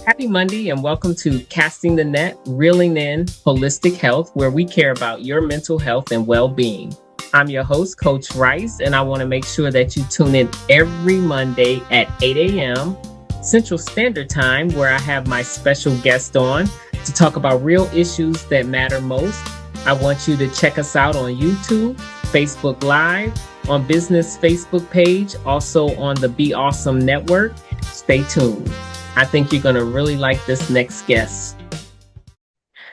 Happy Monday and welcome to Casting the Net, Reeling in Holistic Health, where we care about your mental health and well being. I'm your host, Coach Rice, and I want to make sure that you tune in every Monday at 8 a.m. Central Standard Time, where I have my special guest on to talk about real issues that matter most. I want you to check us out on YouTube, Facebook Live, on Business Facebook page, also on the Be Awesome Network. Stay tuned. I think you're going to really like this next guest.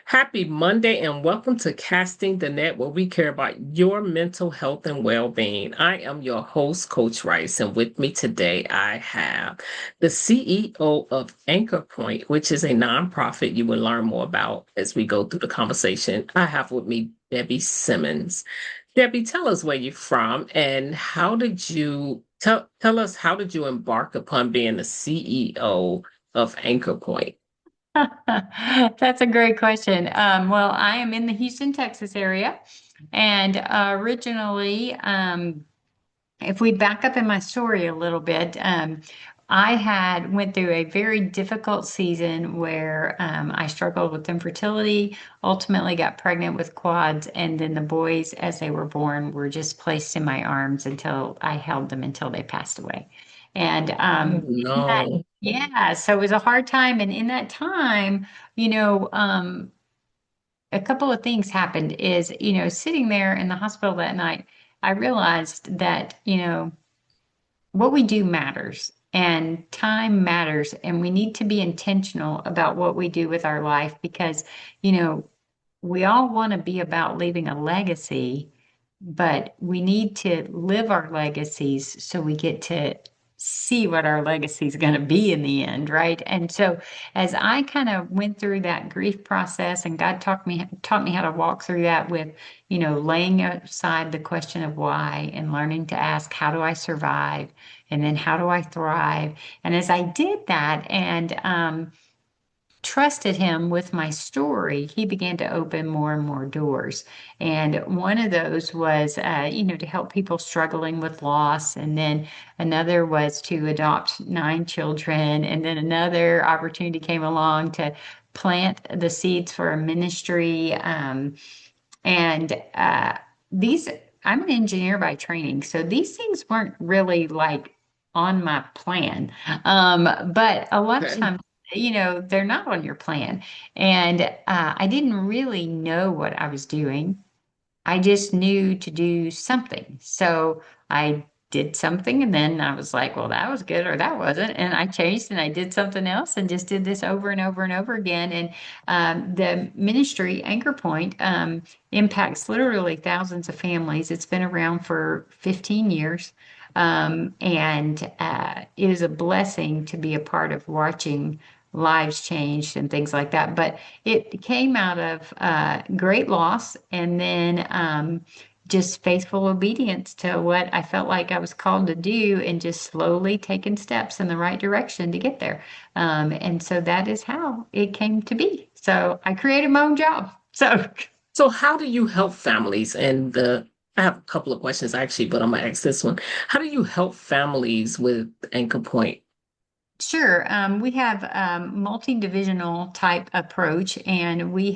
Happy Monday and welcome to Casting the Net, where we care about your mental health and well-being. I am your host, Coach Rice, and with me today I have the CEO of Anchor Point, which is a nonprofit you will learn more about as we go through the conversation. I have with me Debbie Simmons. Debbie, tell us where you're from and how did you tell us how did you embark upon being the CEO of Anchor Point? That's a great question. Well, I am in the Houston, Texas area, and originally, if we back up in my story a little bit, I had went through a very difficult season where I struggled with infertility, ultimately got pregnant with quads, and then the boys, as they were born, were just placed in my arms until I held them until they passed away. And Oh no. yeah, so it was a hard time. And in that time, you know, a couple of things happened is, sitting there in the hospital that night, I realized that, what we do matters and time matters. And we need to be intentional about what we do with our life because, you know, we all want to be about leaving a legacy, but we need to live our legacies so we get to see what our legacy is going to be in the end, right? And so as I kind of went through that grief process and God taught me how to walk through that with, laying aside the question of why and learning to ask, how do I survive? And then how do I thrive? And as I did that and trusted him with my story, he began to open more and more doors. And one of those was, to help people struggling with loss. And then another was to adopt 9 children. And then another opportunity came along to plant the seeds for a ministry. And these, I'm an engineer by training. So these things weren't really like on my plan. But a lot of Okay. times, they're not on your plan. And I didn't really know what I was doing. I just knew to do something. So I did something and then I was like, well, that was good or that wasn't. And I changed and I did something else and just did this over and over and over again. And the ministry, Anchor Point, impacts literally thousands of families. It's been around for 15 years. And it is a blessing to be a part of watching lives changed and things like that. But it came out of great loss and then just faithful obedience to what I felt like I was called to do and just slowly taking steps in the right direction to get there. And so that is how it came to be. So I created my own job. So So how do you help families and the I have a couple of questions actually, but I'm gonna ask this one. How do you help families with Anchor Point? sure. We have multi-divisional type approach, and we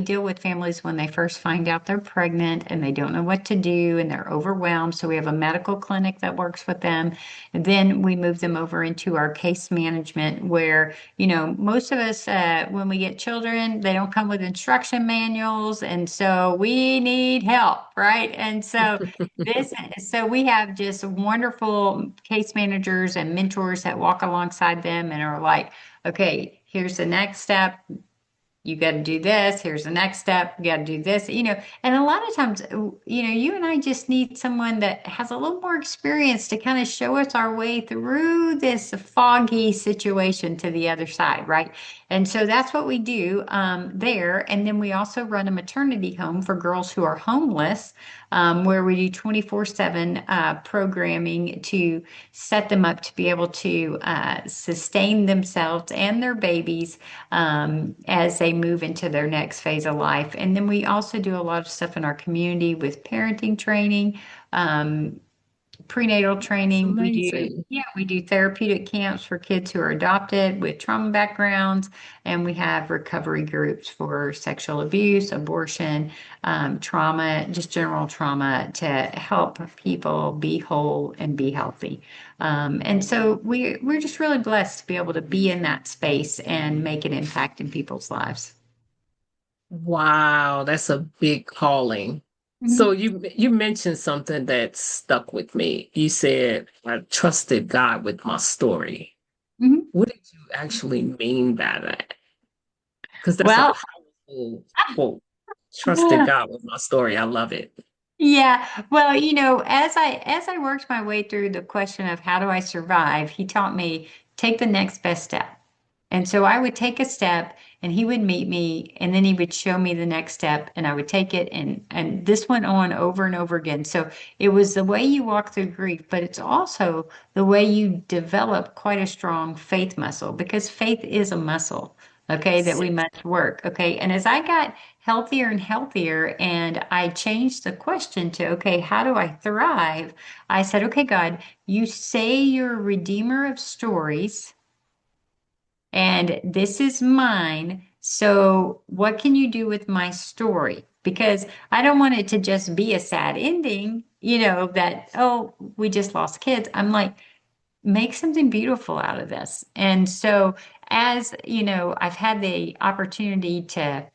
deal with families when they first find out they're pregnant and they don't know what to do and they're overwhelmed. So we have a medical clinic that works with them. And then we move them over into our case management, where most of us when we get children, they don't come with instruction manuals, and so we need help, right? And this, so we have just wonderful case managers and mentors that walk alongside them and are like, okay, here's the next step. You got to do this. Here's the next step. You got to do this, and a lot of times, you and I just need someone that has a little more experience to kind of show us our way through this foggy situation to the other side, right? And so that's what we do there. And then we also run a maternity home for girls who are homeless, where we do 24/7 programming to set them up to be able to sustain themselves and their babies as they move into their next phase of life. And then we also do a lot of stuff in our community with parenting training. Um, prenatal It's training. amazing. We do therapeutic camps for kids who are adopted with trauma backgrounds, and we have recovery groups for sexual abuse, abortion, trauma, just general trauma to help people be whole and be healthy. And so we're just really blessed to be able to be in that space and make an impact in people's lives. Wow, that's a big calling. So Mhm. you mentioned something that stuck with me. You said, I trusted God with my story. Mhm. What did you actually mean by that? Because that's a Well, powerful quote. Trusted God with my story. I love it. yeah. Well, as I worked my way through the question of how do I survive, he taught me take the next best step. And so I would take a step and he would meet me and then he would show me the next step and I would take it and this went on over and over again. So it was the way you walk through grief, but it's also the way you develop quite a strong faith muscle because faith is a muscle, okay, that we Yes. must work. Okay. And as I got healthier and healthier and I changed the question to, okay, how do I thrive? I said, okay, God, you say you're a redeemer of stories and this is mine. So, what can you do with my story? Because I don't want it to just be a sad ending, that, oh, we just lost kids. I'm like, make something beautiful out of this. And so, as I've had the opportunity to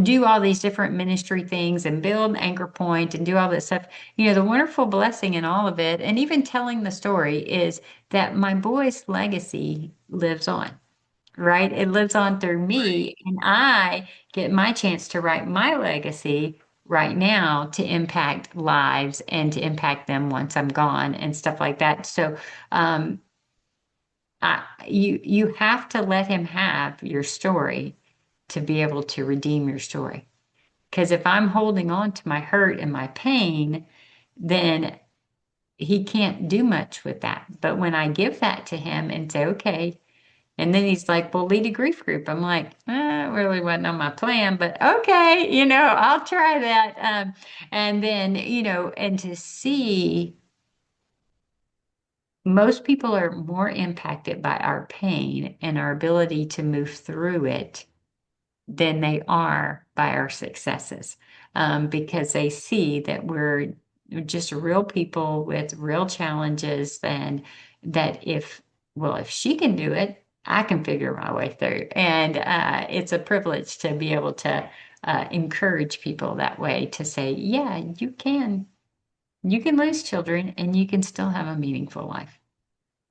do all these different ministry things and build Anchor Point and do all this stuff. The wonderful blessing in all of it, and even telling the story, is that my boy's legacy lives on, right? It lives on through me, and I get my chance to write my legacy right now to impact lives and to impact them once I'm gone and stuff like that. So, you have to let him have your story to be able to redeem your story. Because if I'm holding on to my hurt and my pain, then he can't do much with that. But when I give that to him and say, okay, and then he's like, well, lead a grief group. I'm like, it really wasn't on my plan, but okay, I'll try that. And then, and to see most people are more impacted by our pain and our ability to move through it than they are by our successes, because they see that we're just real people with real challenges, and that if she can do it, I can figure my way through. And it's a privilege to be able to encourage people that way to say, yeah, you can lose children and you can still have a meaningful life.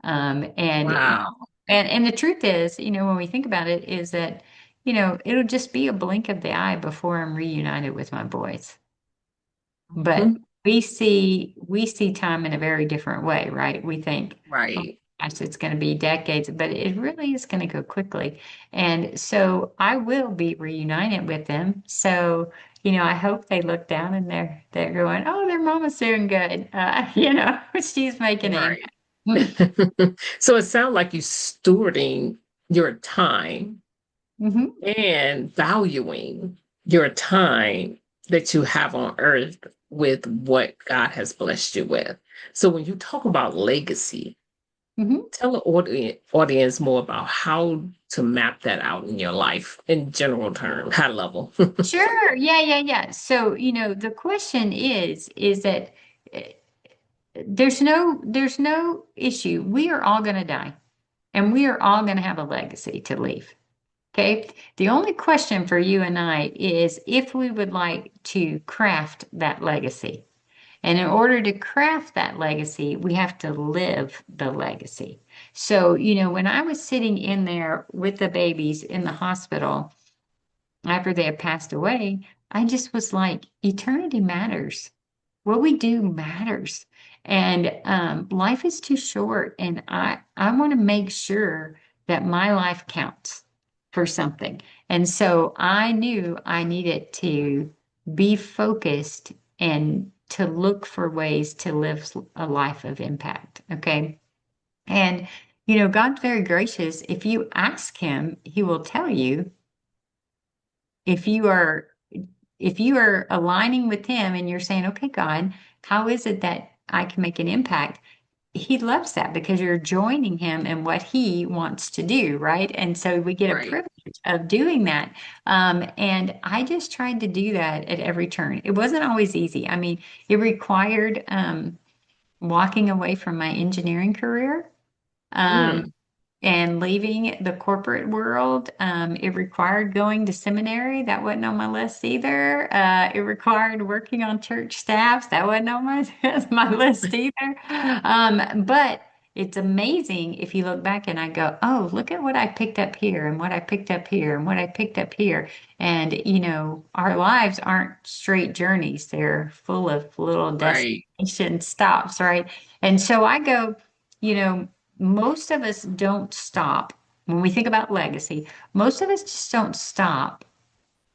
And Wow. and the truth is, when we think about it, is that, it'll just be a blink of the eye before I'm reunited with my boys. But Mhm. we see time in a very different way, right? We think, oh Right. gosh, it's going to be decades, but it really is going to go quickly. And so I will be reunited with them. So, I hope they look down and they're going, oh, their mama's doing good. She's making an Right. impact. So it sounds like you stewarding your time Mhm. and valuing your time that you have on earth with what God has blessed you with. So when you talk about legacy, Mhm. tell the audience more about how to map that out in your life in general terms, high level. Sure. Yeah, yeah, yeah. So, the question is that uh, there's no issue. We are all going to die and we are all going to have a legacy to leave. Okay. The only question for you and I is if we would like to craft that legacy. And in order to craft that legacy, we have to live the legacy. So, when I was sitting in there with the babies in the hospital, after they had passed away, I just was like, eternity matters. What we do matters. And life is too short. And I want to make sure that my life counts for something. And so I knew I needed to be focused and to look for ways to live a life of impact. Okay. And, God's very gracious. If you ask Him, He will tell you if you are aligning with him and you're saying, okay, God, how is it that I can make an impact. He loves that because you're joining him in what he wants to do, right? And so we get a Right. privilege of doing that. And I just tried to do that at every turn. It wasn't always easy. I mean, it required walking away from my engineering career. Um, Mm, and leaving the corporate world. It required going to seminary. That wasn't on my list either. It required working on church staffs. That wasn't on my list either. But it's amazing if you look back and I go, oh, look at what I picked up here and what I picked up here and what I picked up here. And, our lives aren't straight journeys. They're full of little right. destination stops, right? And so I go, you know, most of us don't stop. When we think about legacy, most of us just don't stop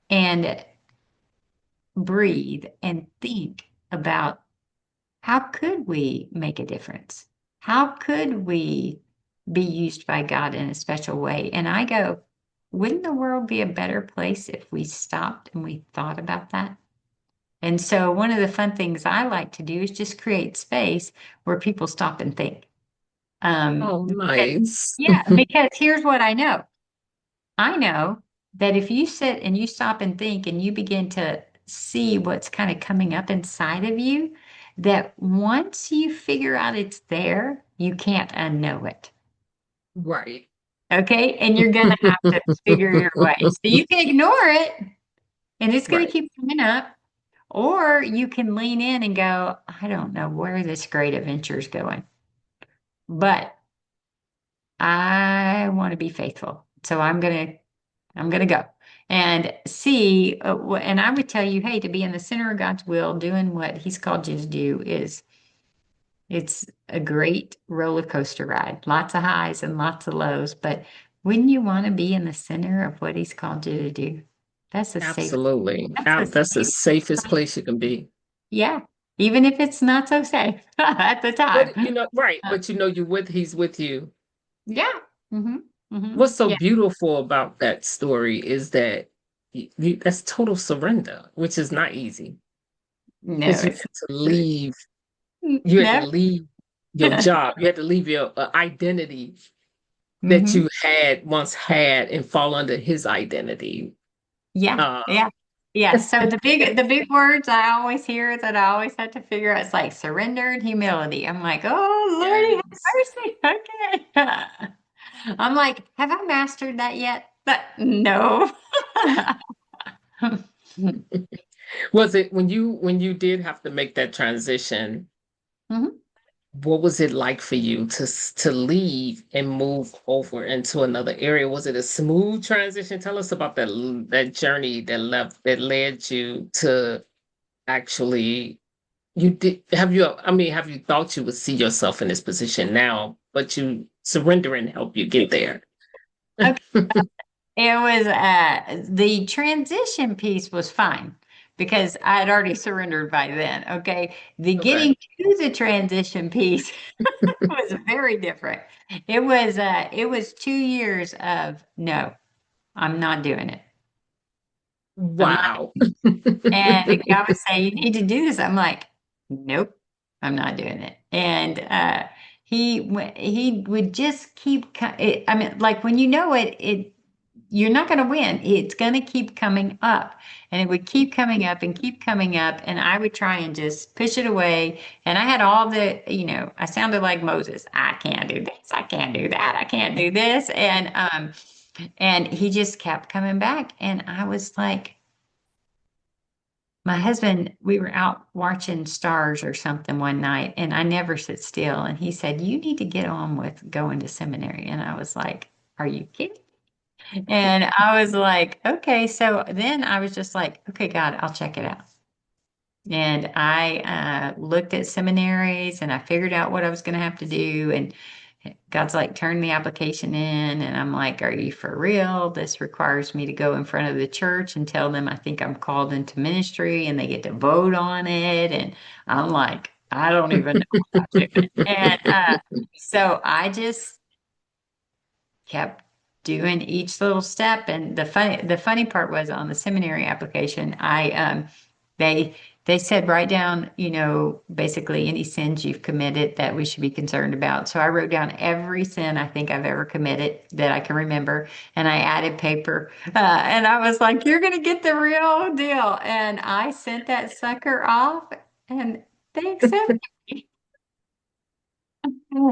and breathe and think about how could we make a difference? How could we be used by God in a special way? And I go, wouldn't the world be a better place if we stopped and we thought about that? And so one of the fun things I like to do is just create space where people stop and think. Oh, Because, nice. yeah, because here's what I know. I know that if you sit and you stop and think and you begin to see what's kind of coming up inside of you, that once you figure out it's there, you can't unknow it. Right. Okay. And you're going to have to figure your way. So you can ignore it and it's going to Right. keep coming up, or you can lean in and go, I don't know where this great adventure is going, but I want to be faithful. So I'm gonna go and see. And I would tell you, hey, to be in the center of God's will, doing what He's called you to do it's a great roller coaster ride. Lots of highs and lots of lows. But wouldn't you want to be in the center of what He's called you to do? That's a safe. Absolutely. That's a That's the safe. safest place you can be. Yeah, even if it's not so safe at the time. But right. Uh, But he's with you. yeah. Mm-hmm. Mm-hmm. What's so Yeah. beautiful about that story is that that's total surrender, which is not easy. No, Because it's you had to never. leave your job, you had to leave your identity that Mm-hmm. you had once had and fall under his identity. Yeah, Uh, yeah, yeah. So the big words I always hear that I always have to figure out, it's like surrender and humility. I'm like, oh Lordy, yes. have mercy. Okay. I'm like, have I mastered that yet? But no. Was it when you did have to make that transition? Mhm. What was it like for you to leave and move over into another area? Was it a smooth transition? Tell us about that journey that led you to actually you did have you thought you would see yourself in this position now, but you surrender and help you get there. Okay. It was the transition piece was fine because I had already surrendered by then. Okay. The Okay. getting to the transition piece was very different. It was 2 years of no, I'm not doing it. I'm not. Wow. And God would say, you need to do this. I'm like, nope, I'm not doing it. And he would just I mean, like when you know it you're not going to win. It's going to keep coming up. And it would keep coming up and keep coming up. And I would try and just push it away. And I had all I sounded like Moses. I can't do this. I can't do that. I can't do this. And he just kept coming back. And I was like, my husband, we were out watching stars or something one night, and I never sit still. And he said, you need to get on with going to seminary. And I was like, are you kidding? And I was like, okay. So then I was just like, okay, God, I'll check it out. And I looked at seminaries and I figured out what I was going to have to do. And God's like, turn the application in. And I'm like, are you for real? This requires me to go in front of the church and tell them I think I'm called into ministry and they get to vote on it. And I'm like, I don't even know what I'm doing. And so I just kept doing each little step. And the funny part was on the seminary application, I they they said write down, basically any sins you've committed that we should be concerned about. So I wrote down every sin I think I've ever committed that I can remember, and I added paper. And I was like, "You're gonna get the real deal." And I sent that sucker off, and they accepted me.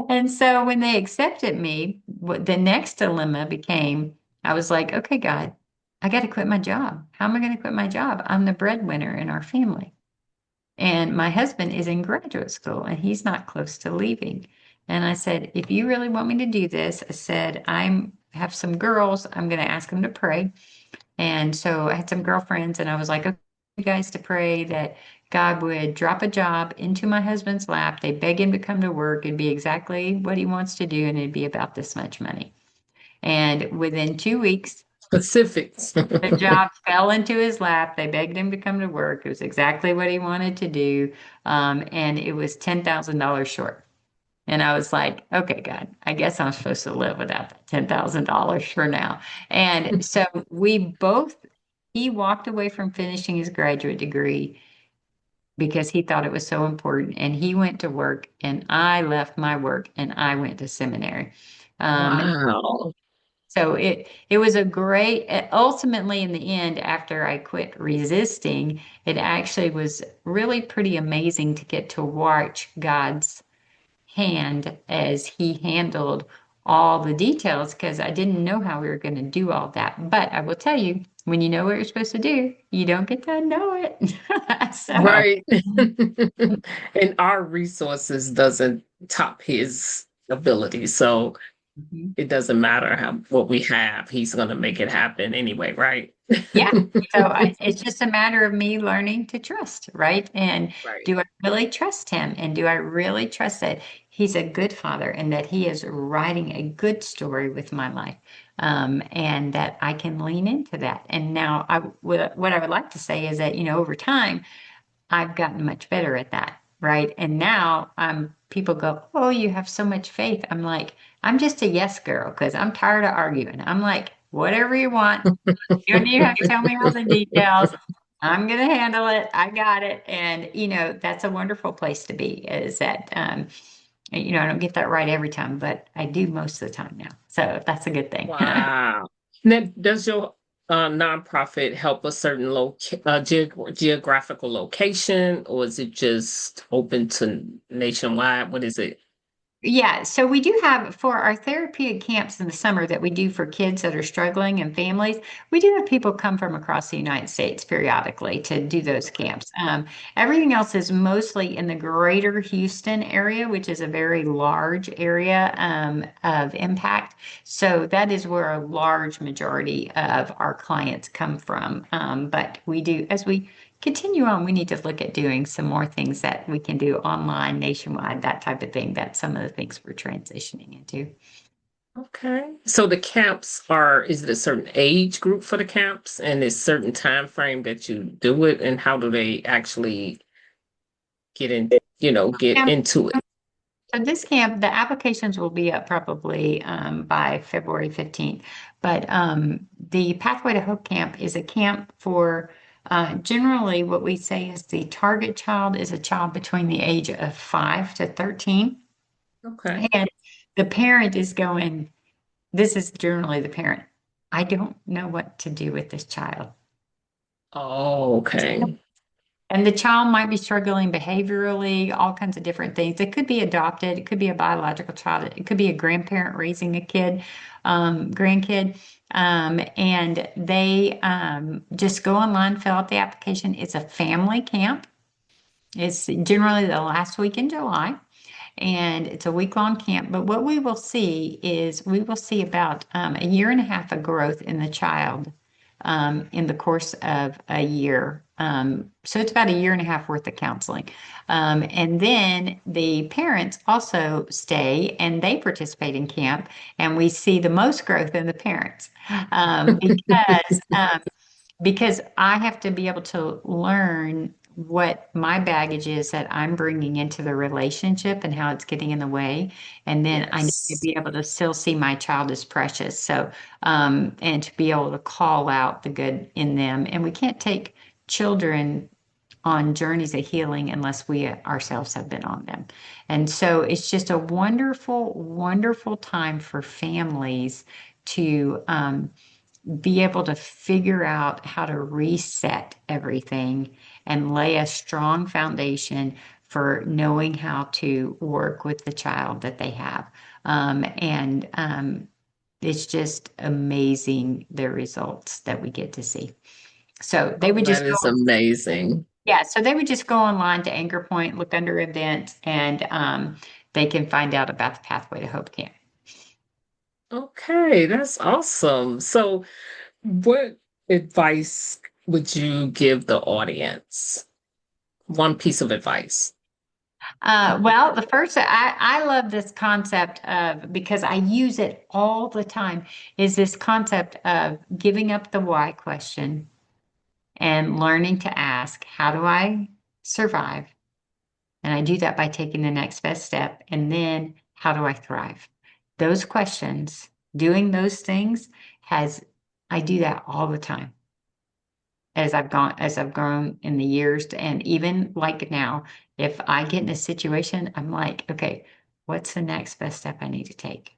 And so when they accepted me, the next dilemma became, I was like, "Okay, God, I got to quit my job. How am I going to quit my job? I'm the breadwinner in our family." And my husband is in graduate school and he's not close to leaving. And I said, if you really want me to do this, I said, I'm have some girls, I'm going to ask them to pray. And so I had some girlfriends and I was like, okay, you guys to pray that God would drop a job into my husband's lap. They beg him to come to work. It'd be exactly what he wants to do and it'd be about this much money. And within 2 weeks, Specifics. the job fell into his lap. They begged him to come to work. It was exactly what he wanted to do. And it was $10,000 short. And I was like, okay, God, I guess I'm supposed to live without that $10,000 for now. And so he walked away from finishing his graduate degree because he thought it was so important. And he went to work, and I left my work and I went to seminary. Um, Wow. so it was a great, ultimately in the end, after I quit resisting, it actually was really pretty amazing to get to watch God's hand as he handled all the details because I didn't know how we were going to do all that. But I will tell you, when you know what you're supposed to do, you don't get to know it. So, Right. And our resources doesn't top his ability. So mhm. it doesn't matter how what we have, he's gonna make it happen anyway, right? Yeah. So it's just a matter of me learning to trust, right? And Right. do I really trust him? And do I really trust that he's a good father and that he is writing a good story with my life? And that I can lean into that. And now what I would like to say is that, over time, I've gotten much better at that, right? And now people go, "Oh, you have so much faith." I'm like, I'm just a yes girl because I'm tired of arguing. I'm like, whatever you want. You don't even have to tell me all the details. I'm going to handle it. I got it. And, that's a wonderful place to be is that, I don't get that right every time, but I do most of the time now. So that's a good thing. Wow. Now, does your nonprofit help a certain geographical location, or is it just open to nationwide? What is it? Yeah, so we do have for our therapeutic camps in the summer that we do for kids that are struggling and families. We do have people come from across the United States periodically to do those Okay. camps. Everything else is mostly in the greater Houston area, which is a very large area of impact. So that is where a large majority of our clients come from. But we do, as we continue on, we need to look at doing some more things that we can do online, nationwide, that type of thing. That's some of the things we're transitioning into. Okay. So the camps are, is it a certain age group for the camps and is certain time frame that you do it and how do they actually get in, get And into it? so this camp, the applications will be up probably by February 15th. But the Pathway to Hope camp is a camp for generally what we say is the target child is a child between the age of 5 to 13. Okay. And the parent is going, this is generally the parent. I don't know what to do with this child. Oh, okay. And the child might be struggling behaviorally, all kinds of different things. It could be adopted, it could be a biological child, it could be a grandparent raising a kid, grandkid. And they just go online, fill out the application. It's a family camp. It's generally the last week in July. And it's a week-long camp. But what we will see is we will see about a year and a half of growth in the child in the course of a year. So it's about a year and a half worth of counseling. And then the parents also stay and they participate in camp, and we see the most growth in the parents because I have to be able to learn what my baggage is that I'm bringing into the relationship and how it's getting in the way. And then I need to Yes. be able to still see my child as precious. So, and to be able to call out the good in them. And we can't take children on journeys of healing unless we ourselves have been on them. And so it's just a wonderful, wonderful time for families to be able to figure out how to reset everything and lay a strong foundation for knowing how to work with the child that they have. And it's just amazing the results that we get to see. So they Oh, would that just go, is amazing. yeah, so they would just go online to Anchor Point, look under events, and they can find out about the Pathway to Hope Camp. Okay, that's awesome. So, what advice would you give the audience? One piece of advice. Well, the first, I love this concept of, because I use it all the time, is this concept of giving up the why question and learning to ask, how do I survive? And I do that by taking the next best step. And then how do I thrive? Those questions, doing those things I do that all the time as I've grown in the years. And even like now, if I get in a situation, I'm like, okay, what's the next best step I need to take?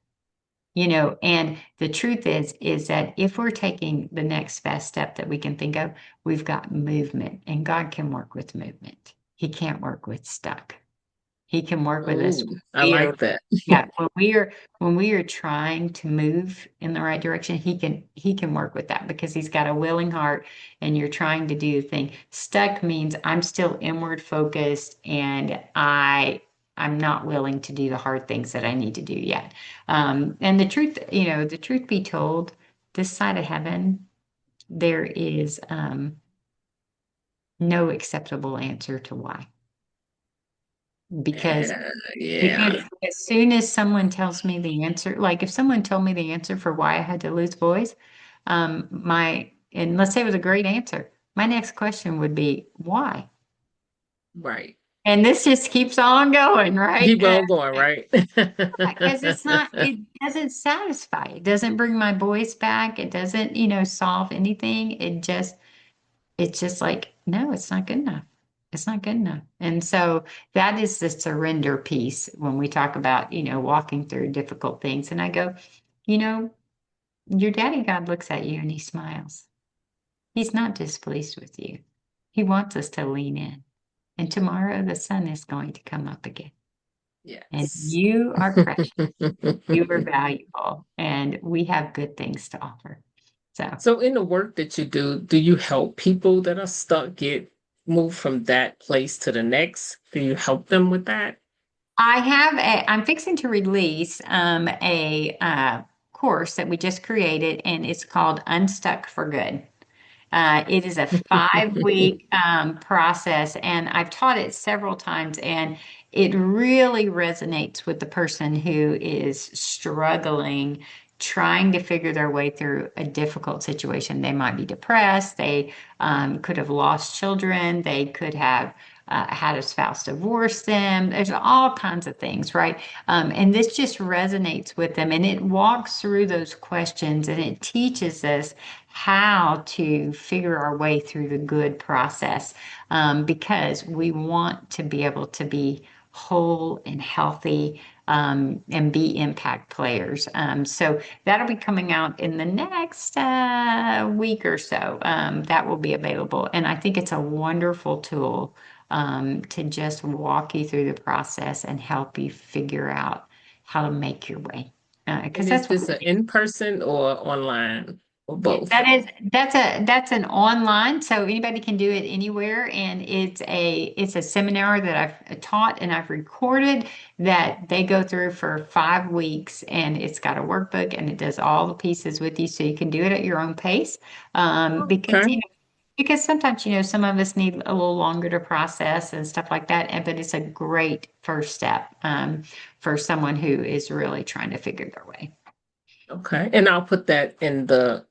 And the truth is that if we're taking the next best step that we can think of, we've got movement, and God can work with movement. He can't work with stuck. He can work with us. Oh, I like that. Yeah, when we are trying to move in the right direction, he can work with that because he's got a willing heart and you're trying to do the thing. Stuck means I'm still inward focused and I'm not willing to do the hard things that I need to do yet. And the truth be told, this side of heaven, there is no acceptable answer to why. Because Yeah, Because yeah, as soon as someone tells me the answer, like if someone told me the answer for why I had to lose boys, and let's say it was a great answer, my next question would be why? right. And this just keeps on going, right? Keep on going, right? Because it doesn't satisfy. It doesn't bring my voice back. It doesn't, solve anything. It's just like, no, it's not good enough. It's not good enough. And so that is the surrender piece when we talk about, walking through difficult things. And I go, you know, your daddy God looks at you and he smiles. He's not displeased with you. He wants us to lean in. And tomorrow the sun is going to come up again. And Yes. you are precious. You are valuable. And we have good things to offer. So So in the work that you do you help people that are stuck get moved from that place to the next? Do you help them with that? I'm fixing to release a course that we just created, and it's called Unstuck for Good. It is a 5 week process, and I've taught it several times, and it really resonates with the person who is struggling, trying to figure their way through a difficult situation. They might be depressed, they could have lost children, they could have had a spouse divorce them. There's all kinds of things, right? And this just resonates with them, and it walks through those questions and it teaches us how to figure our way through the good process because we want to be able to be whole and healthy and be impact players. So that'll be coming out in the next week or so. That will be available. And I think it's a wonderful tool to just walk you through the process and help you figure out how to make your way. And Because is that's what this an in-person or online or yeah, both? that's an online, so anybody can do it anywhere, and it's a seminar that I've taught and I've recorded that they go through for 5 weeks, and it's got a workbook and it does all the pieces with you, so you can do it at your own pace. Because Okay. because sometimes some of us need a little longer to process and stuff like that, but it's a great first step for someone who is really trying to figure their way. Okay. And I'll put that in the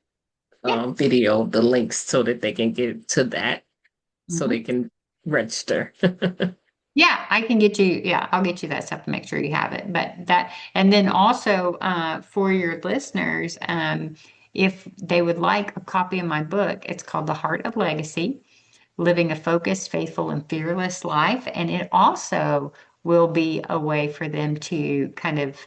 Yeah. video, the links so that they can get to that so they Mhm. can register. Yeah, I can get you. Yeah, I'll get you that stuff to make sure you have it. And then also for your listeners, if they would like a copy of my book, it's called The Heart of Legacy. living a focused, faithful, and fearless life. And it also will be a way for them to kind of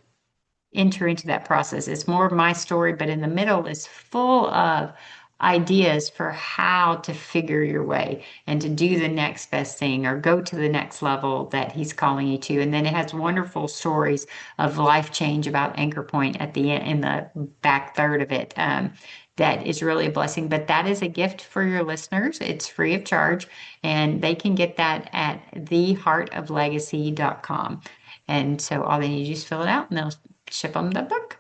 enter into that process. It's more of my story, but in the middle is full of ideas for how to figure your way and to do the next best thing or go to the next level that he's calling you to. And then it has wonderful stories of life change about Anchor Point at the end, in the back third of it. That is really a blessing, but that is a gift for your listeners. It's free of charge, and they can get that at theheartoflegacy.com. And so all they need to do is fill it out and they'll ship them the book.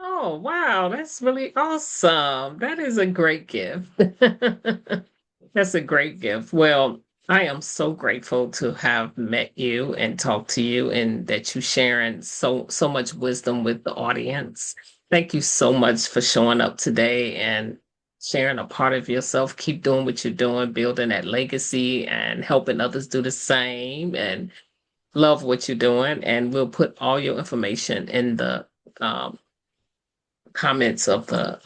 Oh, wow. That's really awesome. That is a great gift. That's a great gift. Well, I am so grateful to have met you and talked to you and that you sharing so much wisdom with the audience. Thank you so much for showing up today and sharing a part of yourself. Keep doing what you're doing, building that legacy and helping others do the same. And love what you're doing. And we'll put all your information in the comments of the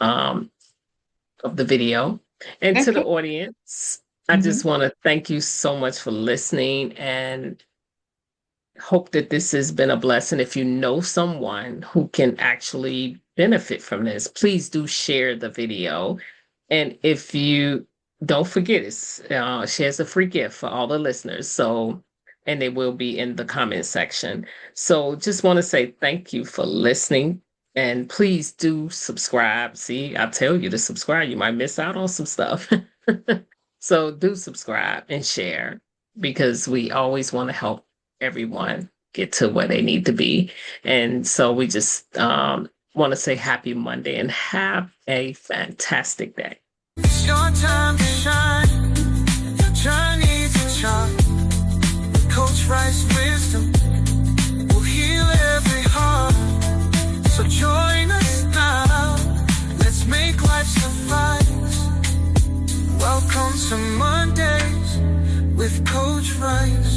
video. And to the Okay. audience, I just want to thank you so much for listening and hope that this has been a blessing. If you know someone who can actually benefit from this, please do share the video. And if you don't forget, it's shares a free gift for all the listeners. So, and they will be in the comment section. So just want to say thank you for listening. And please do subscribe. See, I tell you to subscribe. You might miss out on some stuff. So do subscribe and share because we always want to help everyone get to where they need to be. And so we just want to say happy Monday and have a fantastic day. It's your time to shine. Your journey to chart. Coach Rice wisdom will heal every heart. So join us now. Let's make life suffice. Welcome to Mondays with Coach Rice.